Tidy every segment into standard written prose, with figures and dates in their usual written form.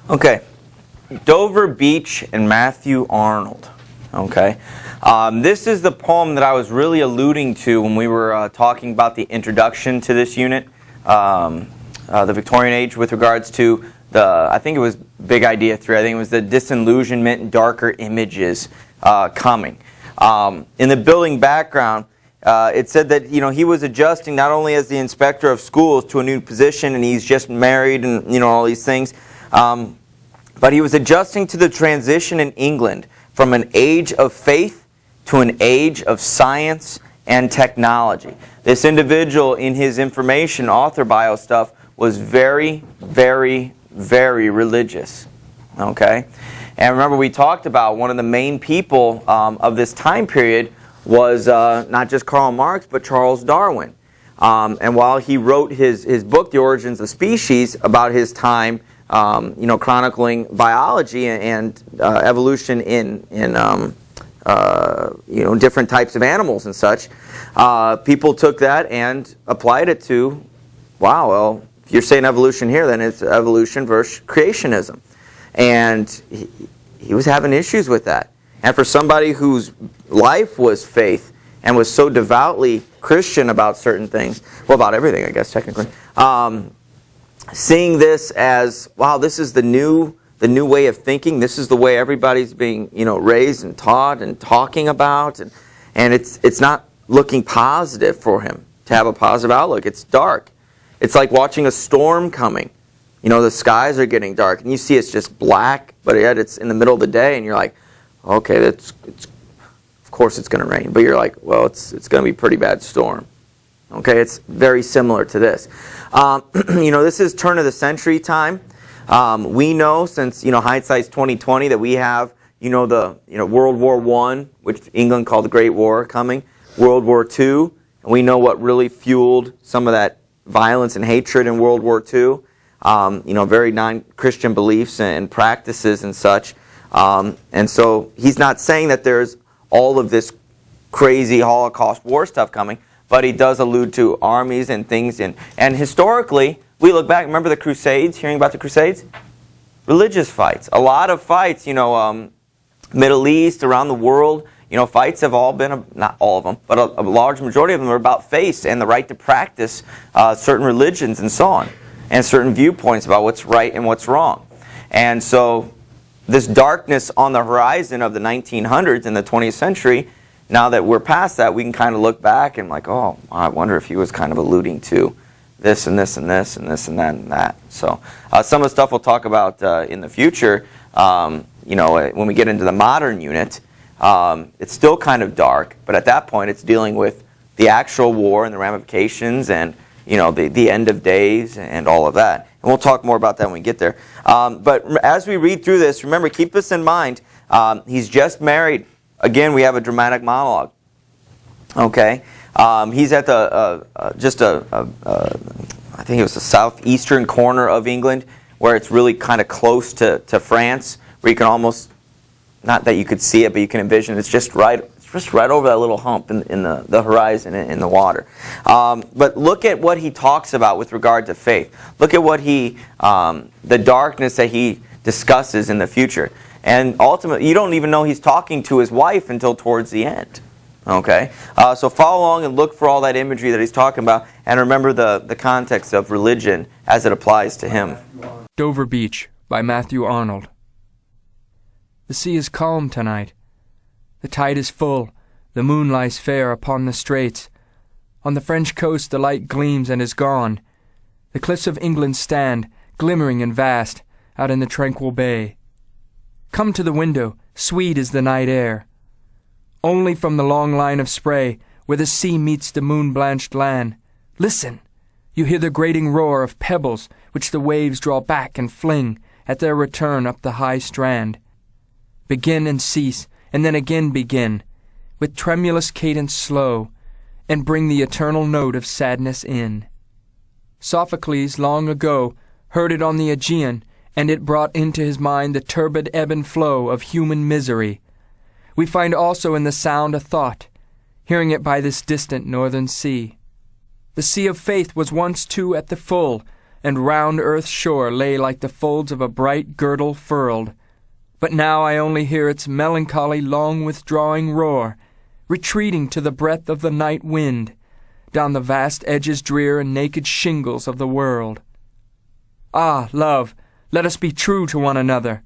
Okay, Dover Beach and Matthew Arnold. Okay, this is the poem that I was really alluding to when we were talking about the introduction to this unit, the Victorian age, with regards to I think it was Big Idea 3, I think it was the disillusionment and darker images coming. In the building background, it said that he was adjusting not only as the inspector of schools to a new position, and he's just married and all these things, but he was adjusting to the transition in England from an age of faith to an age of science and technology. This individual, in his information author bio stuff, was very, very, very religious. Okay? And remember, we talked about one of the main people of this time period was not just Karl Marx, but Charles Darwin. And while he wrote his book, The Origins of Species, about his time, chronicling biology and evolution in different types of animals and such, people took that and applied it to, wow, well, if you're saying evolution here, then it's evolution versus creationism. And he was having issues with that. And for somebody whose life was faith and was so devoutly Christian about certain things, well, about everything, I guess, technically, seeing this as, wow, this is the new way of thinking. This is the way everybody's being, raised and taught and talking about, and it's not looking positive for him to have a positive outlook. It's dark. It's like watching a storm coming. The skies are getting dark, and you see it's just black, but yet it's in the middle of the day, and you're like, okay, of course it's going to rain. But you're like, well, it's going to be a pretty bad storm. Okay, it's very similar to this. This is turn of the century time. We know, since hindsight's 2020, that we have World War I, which England called the Great War, coming. World War II, and we know what really fueled some of that violence and hatred in World War II. Very non-Christian beliefs and practices and such. And so he's not saying that there's all of this crazy Holocaust war stuff coming, but he does allude to armies and things. And historically, we look back, remember the Crusades, hearing about the Crusades? Religious fights. A lot of fights, Middle East, around the world, fights have all been, not all of them, but a large majority of them are about faith and the right to practice certain religions and so on, and certain viewpoints about what's right and what's wrong. And so this darkness on the horizon of the 1900s and the 20th century, now that we're past that, we can kind of look back and like, oh, I wonder if he was kind of alluding to this and this and this and this and that and that. So some of the stuff we'll talk about in the future, when we get into the modern unit, it's still kind of dark, but at that point it's dealing with the actual war and the ramifications and the end of days and all of that. And we'll talk more about that when we get there. But as we read through this, remember, keep this in mind. He's just married. Again, we have a dramatic monologue. Okay? He's at I think it was the southeastern corner of England, where it's really kind of close to France, where you can almost, not that you could see it, but you can envision it's just right over that little hump in the horizon in the water. But look at what he talks about with regard to faith. Look at what the darkness that he discusses in the future. And ultimately, you don't even know he's talking to his wife until towards the end. Okay? So follow along and look for all that imagery that he's talking about, and remember the context of religion as it applies to him. Dover Beach by Matthew Arnold. The sea is calm tonight. The tide is full, the moon lies fair upon the straits. On the French coast the light gleams and is gone. The cliffs of England stand, glimmering and vast, out in the tranquil bay. Come to the window, sweet is the night air. Only from the long line of spray, where the sea meets the moon-blanched land, listen! You hear the grating roar of pebbles, which the waves draw back and fling at their return up the high strand. Begin and cease, and then again begin, with tremulous cadence slow, and bring the eternal note of sadness in. Sophocles long ago heard it on the Aegean, and it brought into his mind the turbid ebb and flow of human misery. We find also in the sound a thought, hearing it by this distant northern sea. The sea of faith was once too at the full, and round earth's shore lay like the folds of a bright girdle furled. But now I only hear its melancholy long withdrawing roar, retreating to the breath of the night wind, down the vast edges drear and naked shingles of the world. Ah, love, let us be true to one another,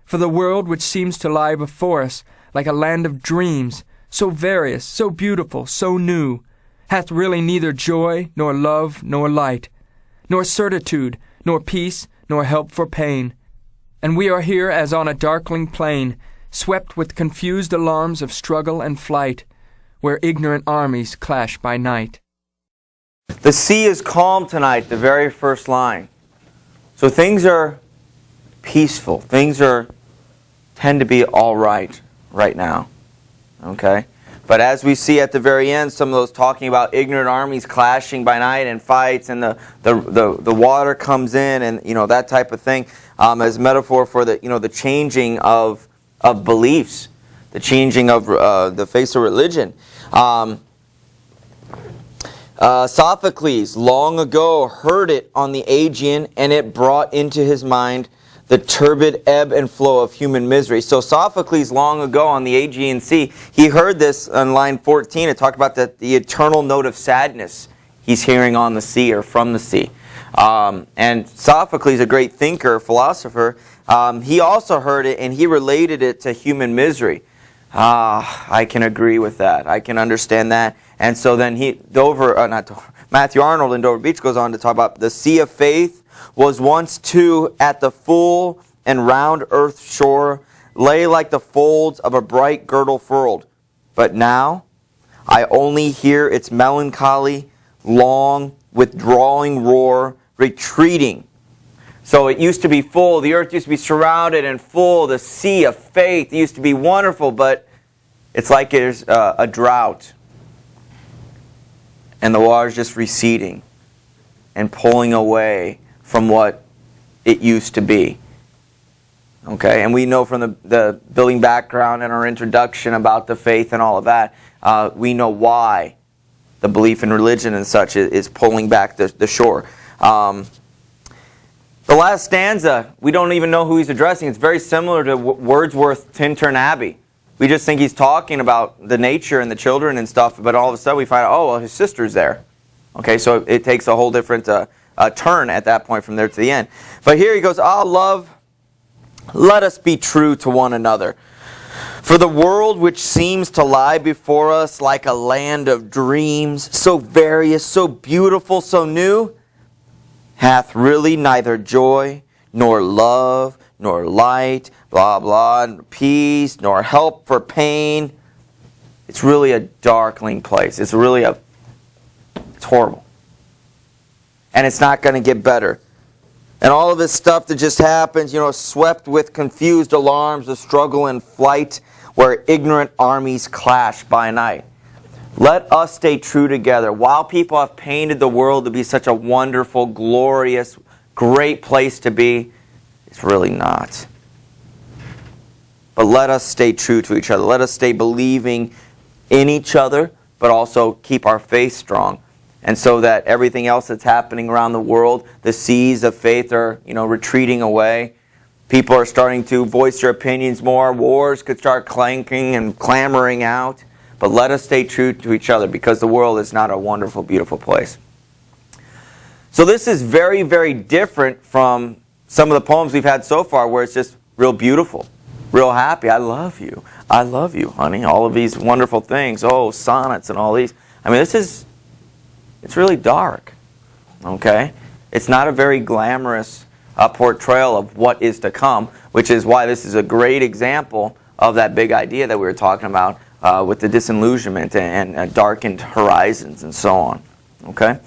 for the world which seems to lie before us like a land of dreams, so various, so beautiful, so new, hath really neither joy, nor love, nor light, nor certitude, nor peace, nor help for pain. And we are here as on a darkling plain, swept with confused alarms of struggle and flight, where ignorant armies clash by night. The sea is calm tonight, the very first line. So things are peaceful. Things tend to be all right now. Okay? But as we see at the very end, some of those talking about ignorant armies clashing by night and fights, and the water comes in, and that type of thing, as metaphor for the changing of beliefs, the changing of the face of religion. Sophocles long ago heard it on the Aegean, and it brought into his mind the turbid ebb and flow of human misery. So Sophocles long ago on the Aegean Sea, he heard this on line 14. It talked about the eternal note of sadness he's hearing on the sea or from the sea. And Sophocles, a great thinker, philosopher, he also heard it, and he related it to human misery. I can agree with that. I can understand that. And so then Matthew Arnold in Dover Beach goes on to talk about the sea of faith was once too at the full and round earth's shore, lay like the folds of a bright girdle furled. But now I only hear its melancholy, long, withdrawing roar, retreating. So it used to be full, the earth used to be surrounded and full, the sea of faith used to be wonderful, but it's like there's a drought. And the water's just receding and pulling away from what it used to be. Okay, and we know from the building background and our introduction about the faith and all of that, we know why the belief in religion and such is pulling back the shore. The last stanza, we don't even know who he's addressing. It's very similar to Wordsworth's Tintern Abbey. We just think he's talking about the nature and the children and stuff, but all of a sudden we find out, oh, well, his sister's there. Okay, so it takes a whole different turn at that point from there to the end. But here he goes, ah, love, let us be true to one another. For the world which seems to lie before us like a land of dreams, so various, so beautiful, so new, hath really neither joy, nor love, nor light, blah, blah, nor peace, nor help for pain. It's really a darkling place. It's horrible. And it's not going to get better. And all of this stuff that just happens, swept with confused alarms of struggle and flight, where ignorant armies clash by night. Let us stay true together. While people have painted the world to be such a wonderful, glorious, great place to be, it's really not. But let us stay true to each other. Let us stay believing in each other, but also keep our faith strong. And so that everything else that's happening around the world, the seas of faith are, retreating away. People are starting to voice their opinions more. Wars could start clanking and clamoring out. But let us stay true to each other, because the world is not a wonderful, beautiful place. So this is very, very different from some of the poems we've had so far, where it's just real beautiful, real happy. I love you, honey. All of these wonderful things. Oh, sonnets and all these. I mean, it's really dark. Okay? It's not a very glamorous portrayal of what is to come, which is why this is a great example of that big idea that we were talking about with the disillusionment and darkened horizons and so on. Okay?